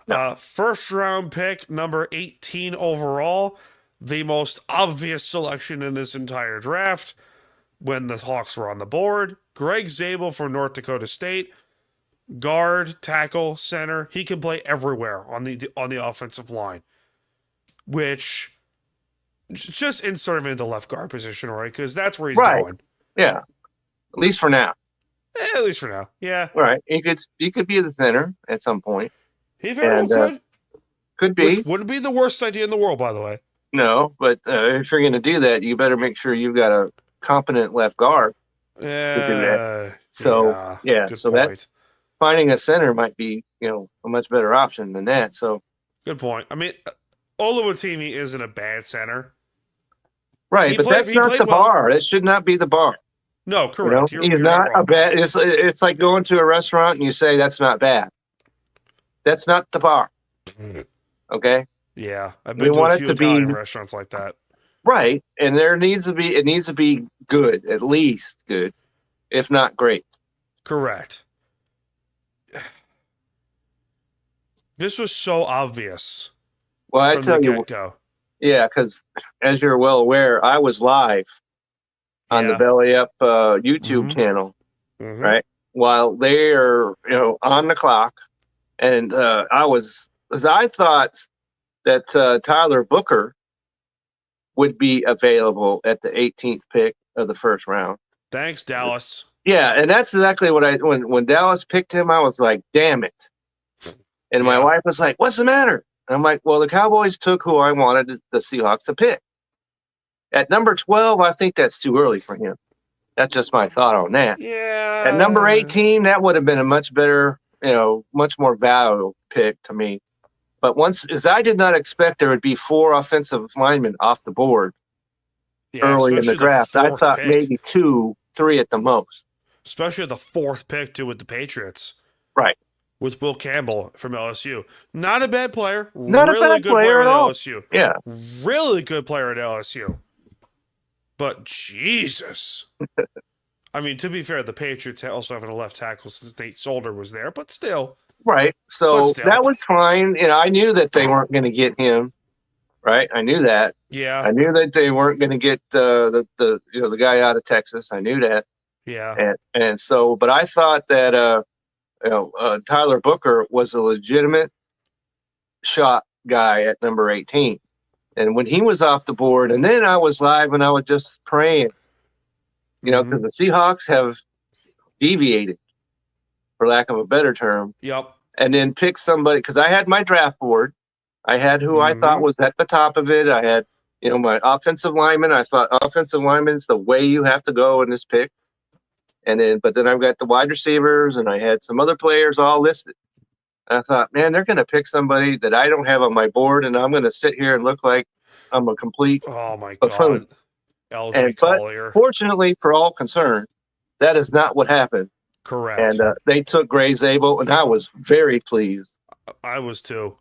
No. First round pick, number 18 overall, the most obvious selection in this entire draft when the Hawks were on the board. Greg Zabel from North Dakota State, guard, tackle, center. He can play everywhere on the offensive line, which just insert him into the left guard position, right? Because that's where he's Right. going. Yeah. At least for now. At least for now. Yeah. Right. He could be the center at some point, He very well and could. could Which be. wouldn't be the worst idea in the world, by the way. No, but if you're going to do that, you better make sure you've got a competent left guard to do that. So Yeah. yeah, Good so that point. finding a center might be a much better option than that. So Good point. I mean, Oluwatimi isn't a bad center. right, but that's He not played the well. bar. That should not be the bar. No, correct. He's You're not not a wrong. bad. It's like going to a restaurant and you say that's not bad. That's not the bar. Okay, Yeah, I've we been to a want it few to be Italian restaurants like that. right, and it needs to be good, at least good, if not great. Correct. This was so obvious Well, I from the tell you, get go. yeah, because as you're well aware, I was live on the Yeah. Belly Up YouTube Mm-hmm. channel, Mm-hmm. right? While they are, on the clock, and I thought that Tyler Booker would be available at the 18th pick of the first round. Thanks, Dallas. Yeah, and that's exactly what when Dallas picked him, I was like, damn it. And my Yeah. wife was like, what's the matter? And I'm like, well, the Cowboys took who I wanted the Seahawks to pick. At number 12, I think that's too early for him. That's just my thought on that. At number Yeah. 18, that would have been a much better, much more valuable pick to me. But as I did not expect there would be 4 offensive linemen off the board Yeah, early in the especially the draft. I fourth thought pick. maybe 2, 3 at the most. Especially the fourth pick, too, with the Patriots. Right. With Will Campbell from LSU. Not a bad player. Not a really bad good player at at all. LSU. Yeah. Really good player at LSU. But Jesus. I mean, to be fair, the Patriots also having a left tackle since Nate Solder was there, but still. Right. But So still. that was fine. I knew that they weren't going to get him. Right. I knew that. Yeah. I knew that they weren't going to get the guy out of Texas. I knew that. Yeah. And so, but I thought that Tyler Booker was a legitimate shot guy at number 18. And when he was off the board, and then I was live and I was just praying, because the Seahawks have deviated, for lack of a better term. Yep. And then pick somebody, because I had my draft board. I had who I thought was at the top of it. I had, my offensive lineman. I thought offensive lineman's the way you have to go in this pick. But then I've got the wide receivers, and I had some other players all listed. And I thought, man, they're going to pick somebody that I don't have on my board, and I'm going to sit here and look like I'm a complete Oh, my buffoon. God. LG Collier. But fortunately for all concerned, that is not what happened. Correct. And they took Gray Zabel, and I was very pleased. I was too.